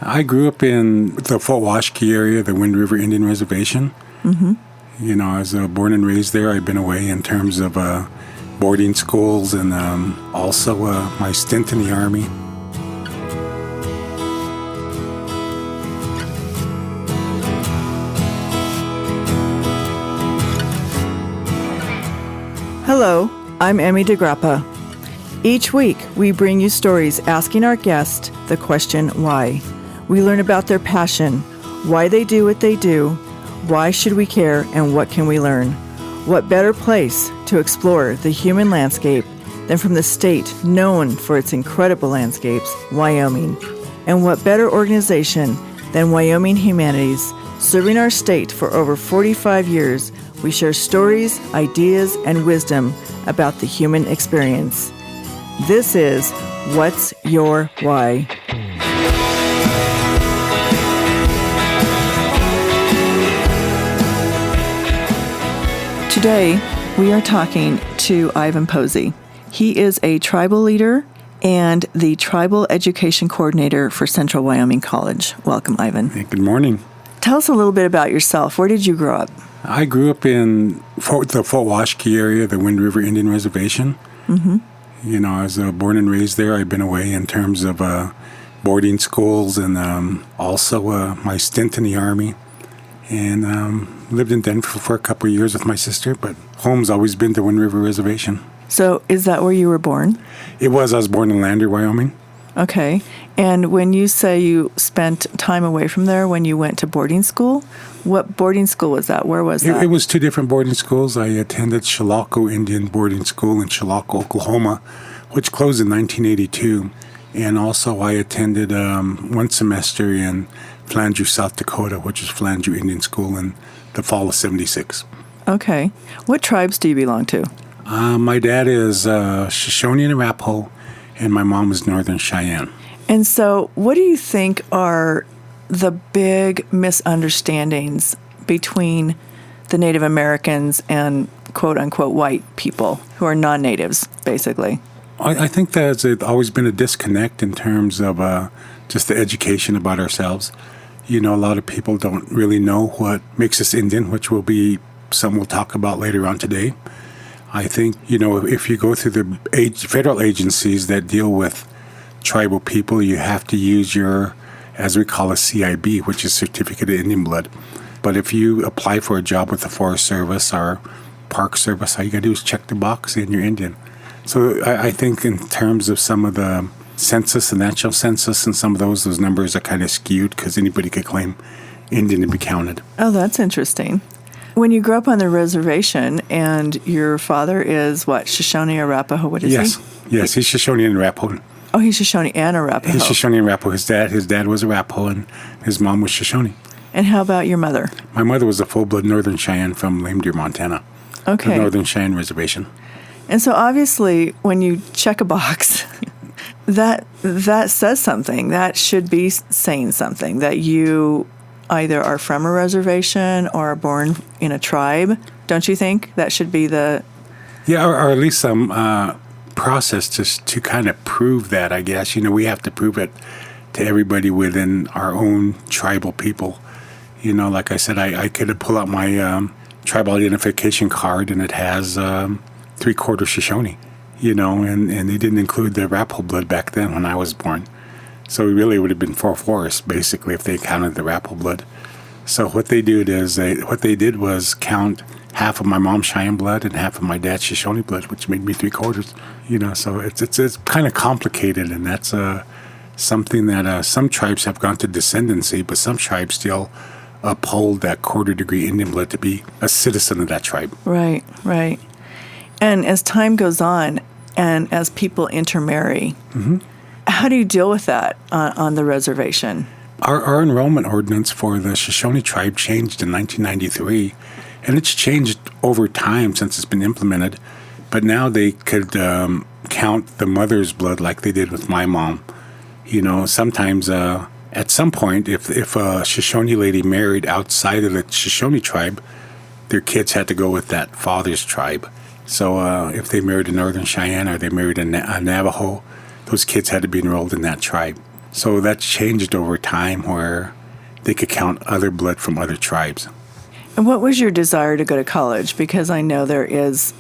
I grew up in the Fort Washakie area, the Wind River Indian Reservation. Mm-hmm. I was born and raised there. I've been away in terms of boarding schools and also my stint in the Army. Hello, I'm Emmy DeGrappa. Each week, we bring you stories asking our guests the question, why? We learn about their passion, why they do what they do, why should we care, and what can we learn? What better place to explore the human landscape than from the state known for its incredible landscapes, Wyoming? And what better organization than Wyoming Humanities? Serving our state for over 45 years, we share stories, ideas, and wisdom about the human experience. This is What's Your Why? Today, we are talking to Ivan Posey. He is a tribal leader and the Tribal Education Coordinator for Central Wyoming College. Welcome, Ivan. Hey, good morning. Tell us a little bit about yourself. Where did you grow up? I grew up in the Fort Washakie area, the Wind River Indian Reservation. Mm-hmm. I was born and raised there. I've been away in terms of boarding schools and also my stint in the Army. And lived in Denver for a couple of years with my sister, but home's always been the Wind River Reservation. So is that where you were born? It was. I was born in Lander, Wyoming. Okay. And when you say you spent time away from there when you went to boarding school, what boarding school was that? Where was that? It was two different boarding schools. I attended Chilocco Indian Boarding School in Chilocco, Oklahoma, which closed in 1982. And also I attended one semester in Flandreau, South Dakota, which is Flandreau Indian School in the fall of 76. Okay. What tribes do you belong to? My dad is Shoshone and Arapaho, and my mom is Northern Cheyenne. And so what do you think are the big misunderstandings between the Native Americans and quote-unquote white people who are non-natives, basically? I think there's always been a disconnect in terms of just the education about ourselves. A lot of people don't really know what makes us Indian, which will be some we'll talk about later on today. I think, if you go through the federal agencies that deal with tribal people, you have to use your, as we call a CIB, which is Certificate of Indian Blood. But if you apply for a job with the Forest Service or Park Service, all you got to do is check the box and you're Indian. So I think in terms of some of the census, the national census, and some of those numbers are kind of skewed because anybody could claim Indian to be counted. Oh, that's interesting. When you grew up on the reservation and your father is what, Shoshone or Arapaho? What is he? Yes, he's Shoshone and Arapaho. Oh, he's Shoshone and Arapaho. He's Shoshone and Arapaho. His dad was Arapaho and his mom was Shoshone. And how about your mother? My mother was a full-blood Northern Cheyenne from Lame Deer, Montana. Okay. The Northern Cheyenne Reservation. And so obviously when you check a box, that says something. That should be saying something, that you either are from a reservation or are born in a tribe. Don't you think that should be the... Yeah, or at least some process to kind of prove that, I guess. We have to prove it to everybody within our own tribal people. Like I said, I could pull out my tribal identification card and it has 3/4 Shoshone, and they didn't include the Arapaho blood back then when I was born. So it really would have been 4/4, basically, if they counted the Arapaho blood. So what they did was count half of my mom's Cheyenne blood and half of my dad's Shoshone blood, which made me 3/4. So it's kind of complicated, and that's something that some tribes have gone to descendancy, but some tribes still uphold that 1/4 degree Indian blood to be a citizen of that tribe. Right. And as time goes on, and as people intermarry, mm-hmm. How do you deal with that on the reservation? Our enrollment ordinance for the Shoshone tribe changed in 1993, and it's changed over time since it's been implemented. But now they could count the mother's blood like they did with my mom. Sometimes at some point, if a Shoshone lady married outside of the Shoshone tribe, their kids had to go with that father's tribe. So if they married a Northern Cheyenne or they married a Navajo, those kids had to be enrolled in that tribe. So that's changed over time where they could count other blood from other tribes. And what was your desire to go to college? Because I know there is,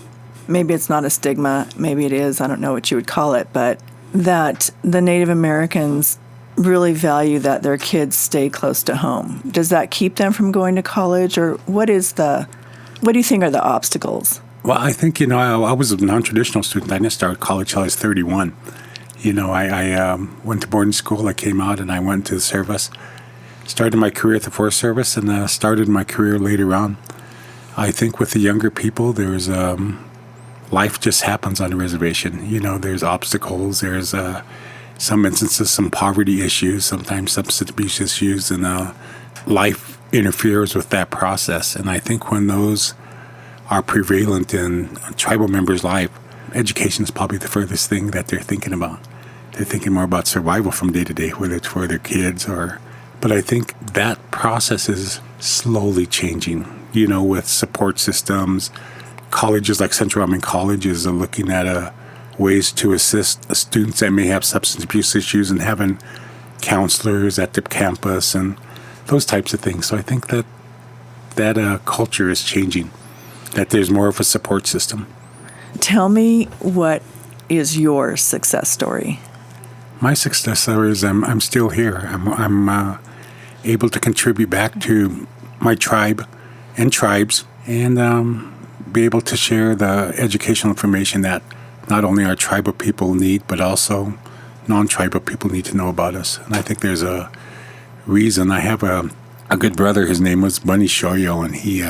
maybe it's not a stigma, maybe it is, I don't know what you would call it, but that the Native Americans really value that their kids stay close to home. Does that keep them from going to college, or what do you think are the obstacles? Well, I think, I was a non-traditional student. I didn't start college till I was 31. I went to boarding school. I came out and I went to the service. Started my career at the Forest Service and started my career later on. I think with the younger people, there's life just happens on the reservation. There's obstacles. There's some instances, some poverty issues, sometimes substance abuse issues, and life interferes with that process. And I think when those are prevalent in a tribal member's life, education is probably the furthest thing that they're thinking about. They're thinking more about survival from day to day, whether it's for their kids or... But I think that process is slowly changing, with support systems. Colleges like Central Wyoming College is looking at ways to assist students that may have substance abuse issues and having counselors at the campus and those types of things. So I think that culture is changing, that there's more of a support system. Tell me, what is your success story? My success story is I'm still here. I'm able to contribute back to my tribe and tribes and be able to share the educational information that not only our tribal people need, but also non-tribal people need to know about us. And I think there's a reason. I have a good brother. His name was Bunny Shoyo, and he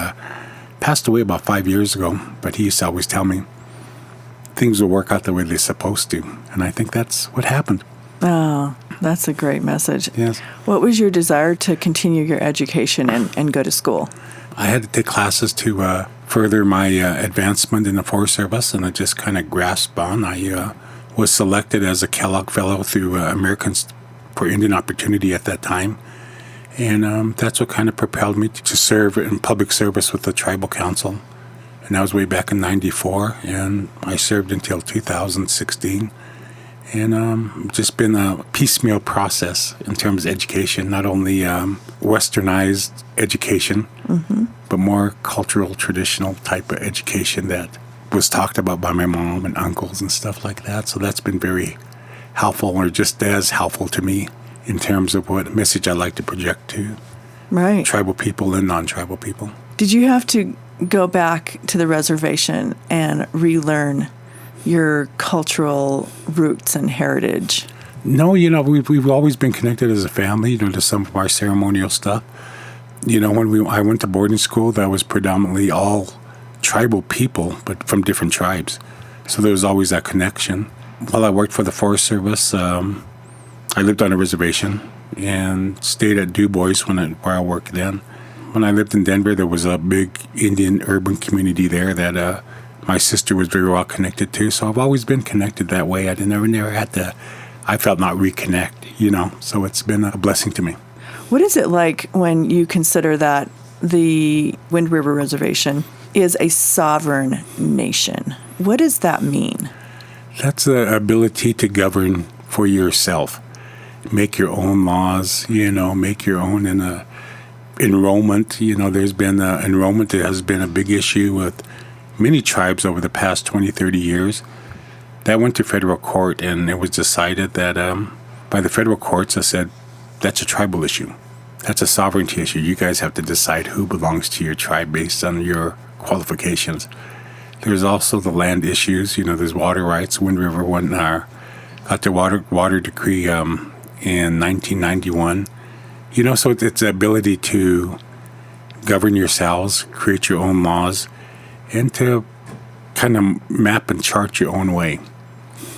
passed away about 5 years ago. But he used to always tell me things will work out the way they're supposed to. And I think that's what happened. Oh, that's a great message. Yes. What was your desire to continue your education and go to school? I had to take classes to further my advancement in the Forest Service, and I just kind of grasped on. I was selected as a Kellogg Fellow through Americans for Indian Opportunity at that time, and that's what kind of propelled me to serve in public service with the Tribal Council. And that was way back in '94, and I served until 2016. And just been a piecemeal process in terms of education, not only westernized education, but more cultural, traditional type of education that was talked about by my mom and uncles and stuff like that. So that's been very helpful, or just as helpful to me in terms of what message I like to project to tribal people and non-tribal people. Did you have to go back to the reservation and relearn your cultural roots and heritage? No, we've always been connected as a family, to some of our ceremonial stuff. When I went to boarding school, that was predominantly all tribal people, but from different tribes. So there was always that connection. While I worked for the Forest Service, I lived on a reservation and stayed at Du Bois where I worked then. When I lived in Denver, there was a big Indian urban community there that my sister was very well connected to, so I've always been connected that way. I never had to, I felt not reconnect, so it's been a blessing to me. What is it like when you consider that the Wind River Reservation is a sovereign nation? What does that mean? That's the ability to govern for yourself, make your own laws, make your own enrollment. There's been enrollment that has been a big issue with many tribes over the past 20, 30 years. That went to federal court, and it was decided that by the federal courts, I said, that's a tribal issue. That's a sovereignty issue. You guys have to decide who belongs to your tribe based on your qualifications. There's also the land issues. There's water rights. Wind River got the water decree in 1991. So it's the ability to govern yourselves, create your own laws, and to kind of map and chart your own way.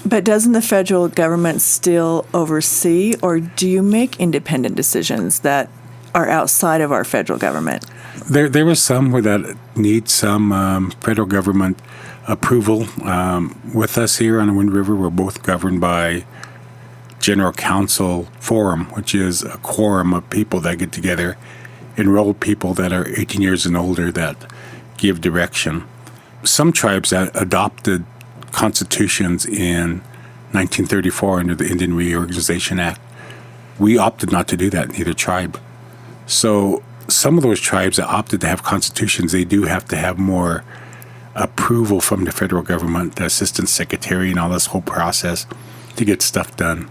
But doesn't the federal government still oversee, or do you make independent decisions that are outside of our federal government? There are some where that need some federal government approval. With us here on the Wind River, we're both governed by General Council Forum, which is a quorum of people that get together, enrolled people that are 18 years and older that give direction. Some tribes adopted constitutions in 1934 under the Indian Reorganization Act. We opted not to do that in either tribe. So some of those tribes that opted to have constitutions, they do have to have more approval from the federal government, the assistant secretary, and all this whole process to get stuff done.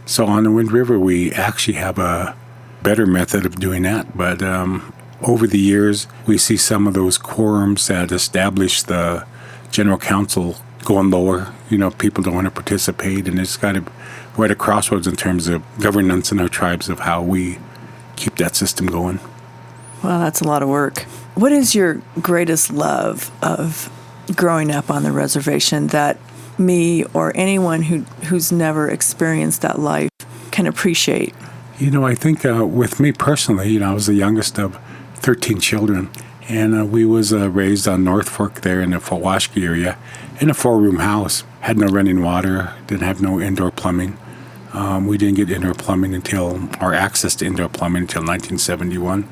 So on the Wind River, we actually have a better method of doing that. But over the years, we see some of those quorums that establish the general council going lower. People don't want to participate, and it's kind of we're at a crossroads in terms of governance in our tribes of how we keep that system going. Well, that's a lot of work. What is your greatest love of growing up on the reservation that me or anyone who's never experienced that life can appreciate? I think with me personally, I was the youngest of 13 children, and we was raised on North Fork there in the Fawashki area in a 4-room house. Had no running water, didn't have no indoor plumbing. We didn't get indoor plumbing until our access to indoor plumbing until 1971.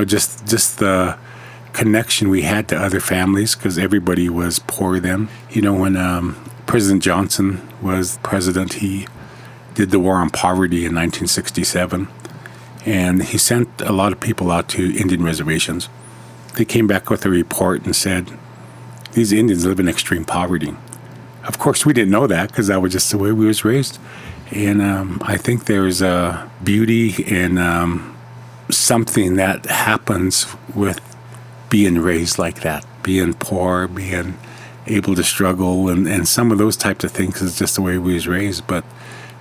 Just the connection we had to other families because everybody was poor then. When President Johnson was president, he did the War on Poverty in 1967, and he sent a lot of people out to Indian reservations. They came back with a report and said, these Indians live in extreme poverty. Of course, we didn't know that because that was just the way we was raised. And I think there's a beauty in something that happens with being raised like that, being poor, being able to struggle, and some of those types of things is just the way we was raised. But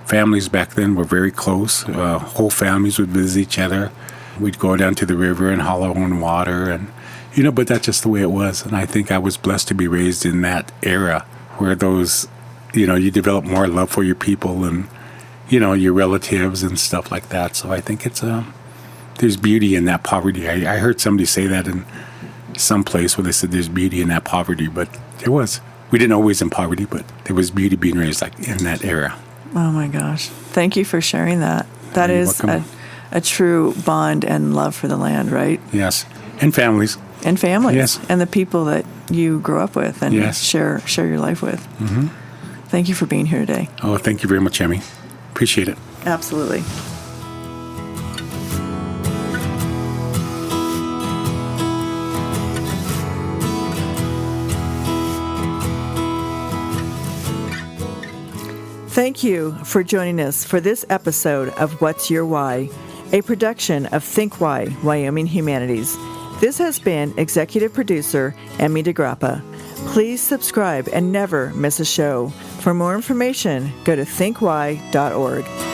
families back then were very close. Whole families would visit each other. We'd go down to the river and haul our own water, and but that's just the way it was. And I think I was blessed to be raised in that era where those, you develop more love for your people and your relatives and stuff like that. So I think it's there's beauty in that poverty. I heard somebody say that in some place where they said there's beauty in that poverty, but there was. We didn't always in poverty, but there was beauty being raised like in that era. Oh my gosh. Thank you for sharing that. That is a true bond and love for the land, right? Yes. And families. And families. Yes. And the people that you grew up with and yes. share your life with. Mm-hmm. Thank you for being here today. Oh, thank you very much, Emmy. Appreciate it. Absolutely. Thank you for joining us for this episode of What's Your Why, a production of Think Why, Wyoming Humanities. This has been executive producer Emmy DeGrappa. Please subscribe and never miss a show. For more information, go to thinkwhy.org.